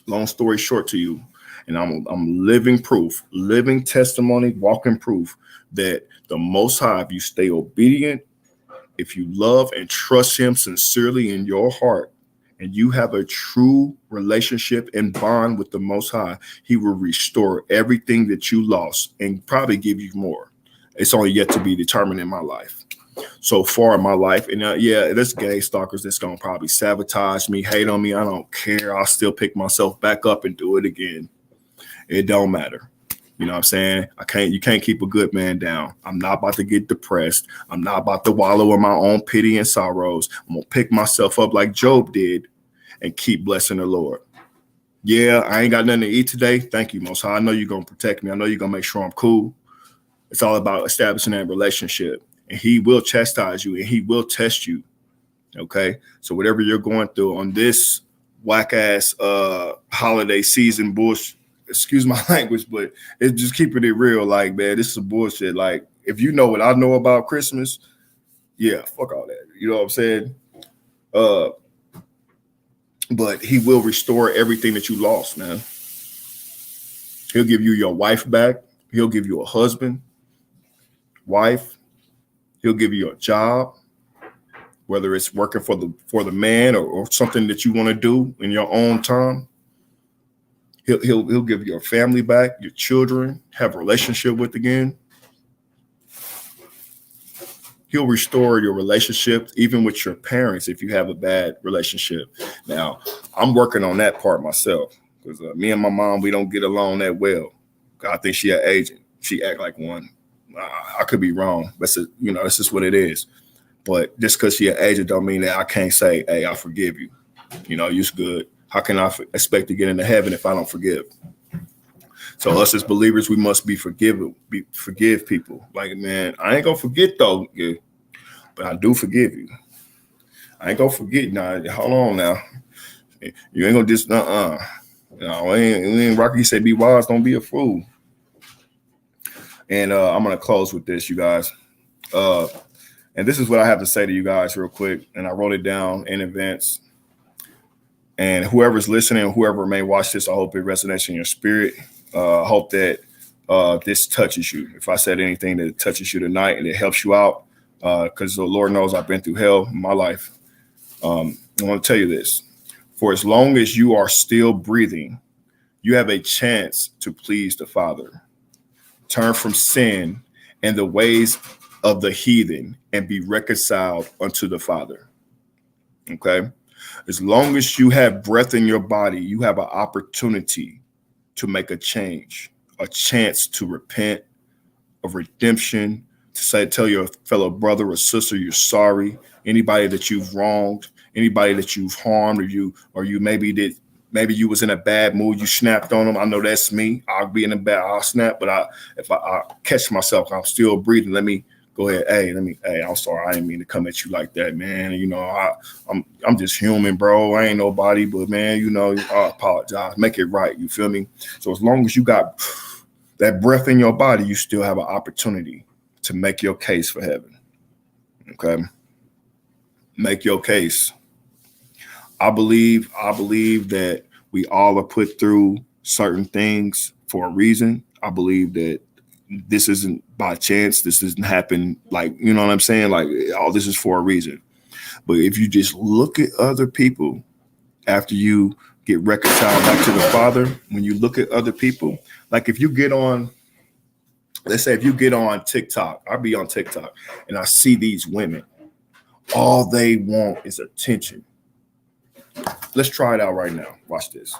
Long story short to you, and I'm living proof, living testimony, walking proof that the Most High, if you stay obedient, if you love and trust Him sincerely in your heart, and you have a true relationship and bond with the Most High, He will restore everything that you lost and probably give you more. It's only yet to be determined in my life. So far in my life, and yeah, there's gay stalkers that's gonna probably sabotage me, hate on me. I don't care. I'll still pick myself back up and do it again. It don't matter. You know what I'm saying? You can't keep a good man down. I'm not about to get depressed. I'm not about to wallow in my own pity and sorrows. I'm gonna pick myself up like Job did and keep blessing the Lord. Yeah, I ain't got nothing to eat today. Thank you, Most High. I know you're gonna protect me. I know you're gonna make sure I'm cool. It's all about establishing that relationship. And He will chastise you and He will test you. Okay. So whatever you're going through on this whack ass holiday season bullshit, excuse my language, but it's just keeping it real. Like, man, this is bullshit. Like, if you know what I know about Christmas, yeah, fuck all that. You know what I'm saying? But He will restore everything that you lost, man. He'll give you your wife back. He'll give you a husband, wife. He'll give you a job, whether it's working for the man or something that you want to do in your own time. He'll give your family back, your children, have a relationship with again. He'll restore your relationship, even with your parents, if you have a bad relationship. Now, I'm working on that part myself because me and my mom, we don't get along that well. I think she an agent. She act like one. I could be wrong. That's just what it is. But just because she an agent don't mean that I can't say, hey, I forgive you. You're good. How can I expect to get into heaven if I don't forgive? So us as believers, we must forgive people. Like, man, I ain't gonna forget though, yeah, but I do forgive you. I ain't gonna forget. Now, hold on now. You ain't gonna just No, ain't Rocky said, be wise, don't be a fool. And I'm going to close with this, you guys. And this is what I have to say to you guys real quick. And I wrote it down in advance. And whoever's listening, whoever may watch this, I hope it resonates in your spirit. I hope that this touches you. If I said anything that touches you tonight and it helps you out, because the Lord knows I've been through hell in my life. I want to tell you this. For as long as you are still breathing, you have a chance to please the Father. Turn from sin and the ways of the heathen and be reconciled unto the Father. Okay. As long as you have breath in your body, you have an opportunity to make a change, a chance to repent, of redemption, to tell your fellow brother or sister you're sorry. Anybody that you've wronged, anybody that you've harmed, or you maybe you was in a bad mood, you snapped on them. I know that's me. I'll be in a bad, I'll snap, but if I catch myself, I'm still breathing. Let me Go ahead. Hey, I'm sorry. I didn't mean to come at you like that, man. You know, I'm just human, bro. I ain't nobody, but man, you know, I apologize. Make it right. You feel me? So as long as you got that breath in your body, you still have an opportunity to make your case for heaven. Okay? Make your case. I believe that we all are put through certain things for a reason. I believe that this isn't by chance. This doesn't happen like, you know what I'm saying? Like, all this is for a reason. But if you just look at other people after you get reconciled back to the Father, when you look at other people, like if you get on, let's say if you get on TikTok, I'll be on TikTok and I see these women, all they want is attention. Let's try it out right now. Watch this.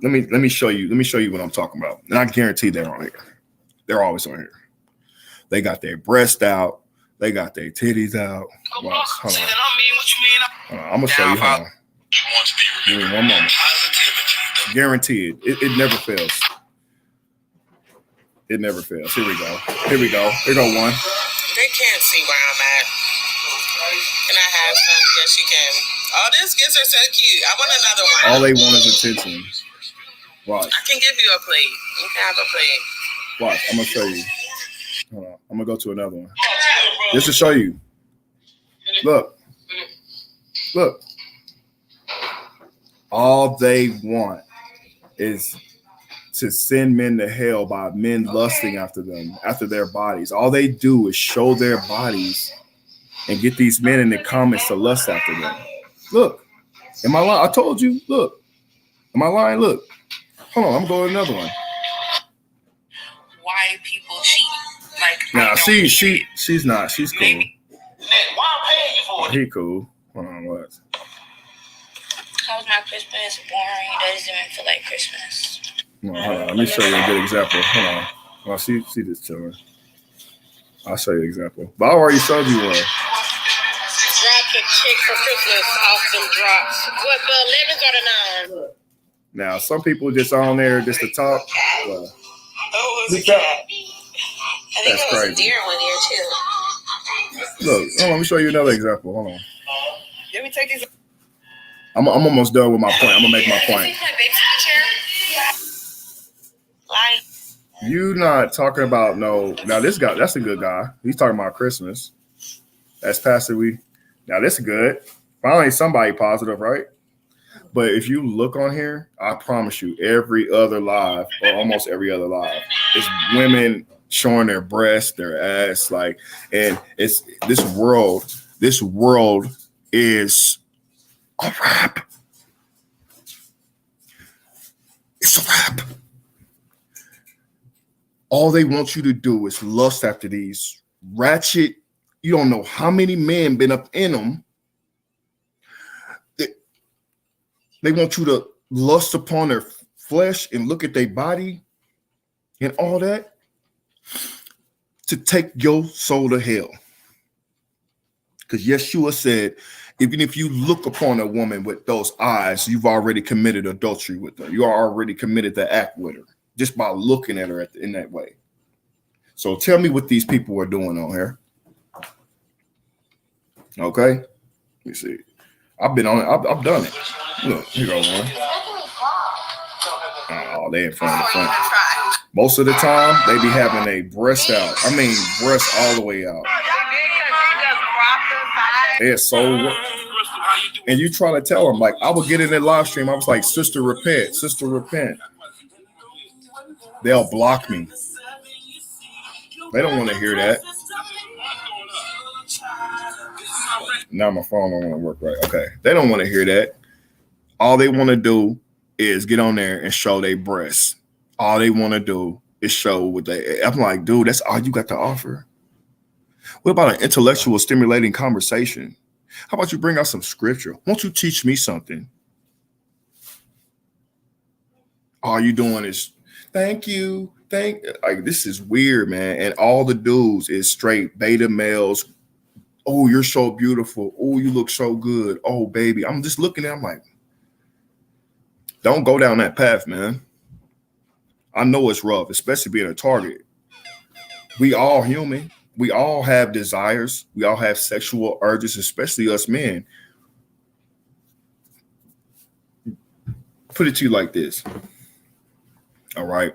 Let me show you. Let me show you what I'm talking about. And I guarantee they're on here. They're always on here. They got their breast out. They got their titties out. Watch. Hold on. I'm gonna show you how. Give me one moment. Guaranteed. It never fails. It never fails. Here we go. Here we go. Here go one. They can't see where I'm at. Can I have some? Yes, you can. Oh, these kids are so cute. I want another one. All they want is attention. Watch. I can give you a plate. You can have a plate. Watch. I'm gonna show you. Hold on. I'm gonna go to another one. Just to show you. Look. Look. All they want is to send men to hell by men lusting after them, after their bodies. All they do is show their bodies and get these men in the comments to lust after them. Look. Am I lying? I told you. Look. Am I lying? Look. Hold on. I'm going to another one. Why people cheat? Like, nah, she's not. She's cool. Why I'm paying you for it? He cool. Hold on, what? How's my Christmas boring? It doesn't even feel like Christmas. No, hold on. Let me show you a good example. Hold on. Well, see this chilling. I'll show you an example. But I already showed you one. Drop the chick for Christmas off them drops. What, the 11s or the 9s? Now, some people just on there just to talk. Oh, it was a cat. I think That's it was crazy. a deer one year, too. Look, hold on, let me show you another example. Hold on. Let me take these. I'm almost done with my point. I'm gonna make my point. Like, You not talking about no. Now this guy, that's a good guy. He's talking about Christmas. That's Pastor We. Now this is good. Finally, somebody positive, right? But if you look on here, I promise you, every other live or almost every other live is women showing their breasts, their ass, like, and it's this world. This world is a wrap. It's a wrap. All they want you to do is lust after these ratchet. You don't know how many men been up in them. They want you to lust upon their flesh and look at their body and all that to take your soul to hell. Because Yeshua said, even if you look upon a woman with those eyes, you've already committed adultery with her. You are already committed the act with her just by looking at her in that way. So tell me what these people are doing on here. Okay, let me see. I've been on it. I've done it. Look, here goes one. Oh, they in front of the front. Most of the time, they be having a breast out. I mean, breast all the way out. They're so. And you try to tell them, like, I would get in their live stream. I was like, sister, repent. Sister, repent. They'll block me. They don't want to hear that. Now my phone don't want to work right. Okay. They don't want to hear that. All they want to do is get on there and show their breasts. All they want to do is show what they. I'm like, dude, that's all you got to offer. What about an intellectual, stimulating conversation? How about you bring out some scripture? Won't you teach me something? All you doing is thank you. Like, this is weird, man. And all the dudes is straight beta males. Oh, you're so beautiful. Oh, you look so good. Oh, baby. I'm just looking at. I'm like, don't go down that path, man. I know it's rough, especially being a target. We all human. We all have desires. We all have sexual urges, especially us men. Put it to you like this. All right.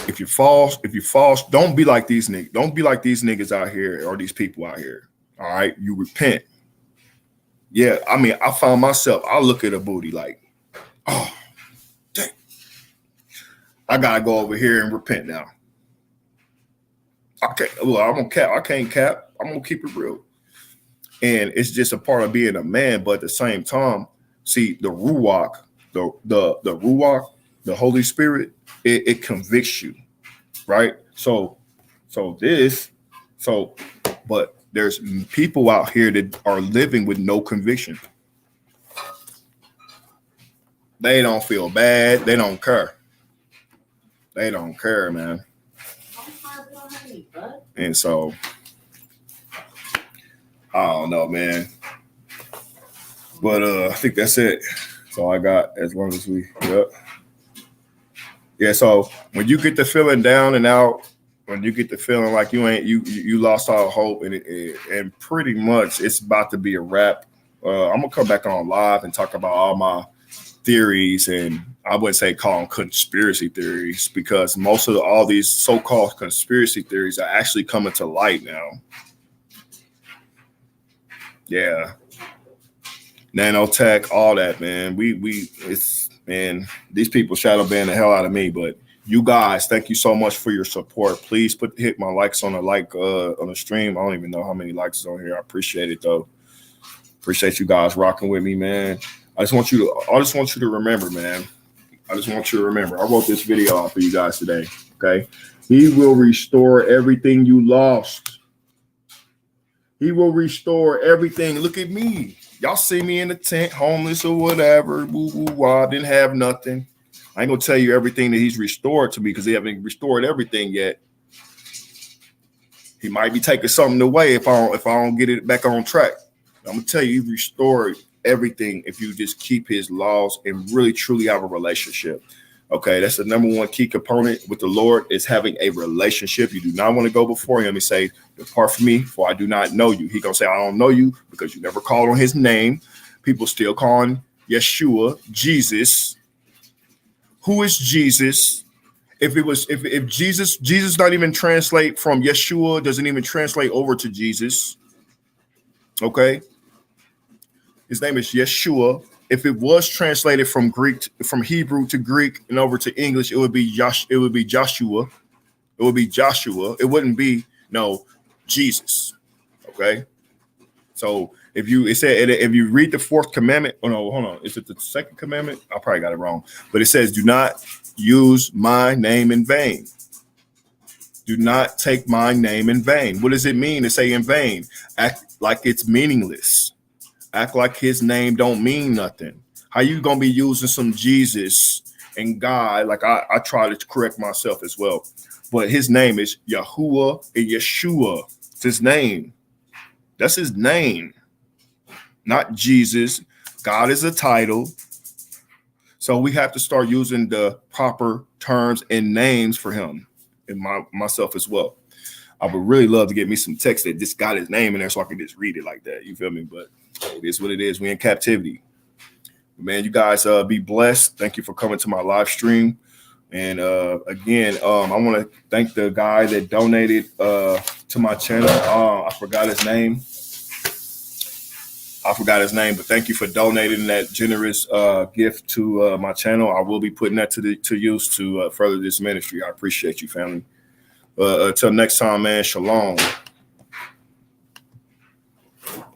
If you fall, don't be like these niggas. Don't be like these niggas out here or these people out here. All right. You repent. Yeah. I mean, I found myself, I look at a booty like, oh, dang. I gotta go over here and repent now. I can't cap. I'm gonna keep it real. And it's just a part of being a man, but at the same time, see, the Ruach, the Ruach, the Holy Spirit, it convicts you, right? But there's people out here that are living with no conviction. They don't feel bad. They don't care. They don't care, man. And so, I don't know, man. But I think that's it. That's all I got. As long as we, yep. Yeah. So when you get the feeling down and out, when you get the feeling like you lost all hope, and pretty much it's about to be a wrap. I'm gonna come back on live and talk about all my theories, and I wouldn't say call them conspiracy theories, because most of all these so-called conspiracy theories are actually coming to light now. Yeah. Nanotech, all that, man. Man, these people shadow ban the hell out of me, but you guys, thank you so much for your support. Please hit my likes on the stream. I don't even know how many likes is on here. I appreciate it though. Appreciate you guys rocking with me, man. I just want you to remember, man. I just want you to remember. I wrote this video out for you guys today. Okay. He will restore everything you lost. He will restore everything. Look at me. Y'all see me in the tent, homeless or whatever. Woo, woo, wah, didn't have nothing. I ain't gonna tell you everything that he's restored to me, because he haven't restored everything yet. He might be taking something away if I don't get it back on track. I'm gonna tell you, he restored everything if you just keep his laws and really truly have a relationship. Okay, that's the number one key component with the Lord, is having a relationship. You do not want to go before him and say, depart from me, for I do not know you. He gonna say, I don't know you, because you never called on his name. People still calling Yeshua Jesus. Who is Jesus? If Jesus not even translate from Yeshua, doesn't even translate over to Jesus. Okay. His name is Yeshua. If it was translated from Hebrew to Greek and over to English, it would be Joshua. It would be Joshua. It wouldn't be Jesus. Okay. So if you read the fourth commandment, oh no, hold on. Is it the second commandment? I probably got it wrong. But it says, do not use my name in vain. Do not take my name in vain. What does it mean to say in vain? Act like it's meaningless. Act like his name don't mean nothing. How you gonna be using some Jesus and God? Like I try to correct myself as well. But his name is Yahuwah and Yeshua. It's his name. That's his name. Not Jesus. God is a title. So we have to start using the proper terms and names for him, and myself as well. I would really love to get me some text that just got his name in there so I can just read it like that. You feel me? But it is what it is. We in captivity. Man, you guys be blessed. Thank you for coming to my live stream. And again, I want to thank the guy that donated to my channel. I forgot his name. But thank you for donating that generous gift to my channel. I will be putting that to use to further this ministry. I appreciate you, family. Until next time, man. Shalom.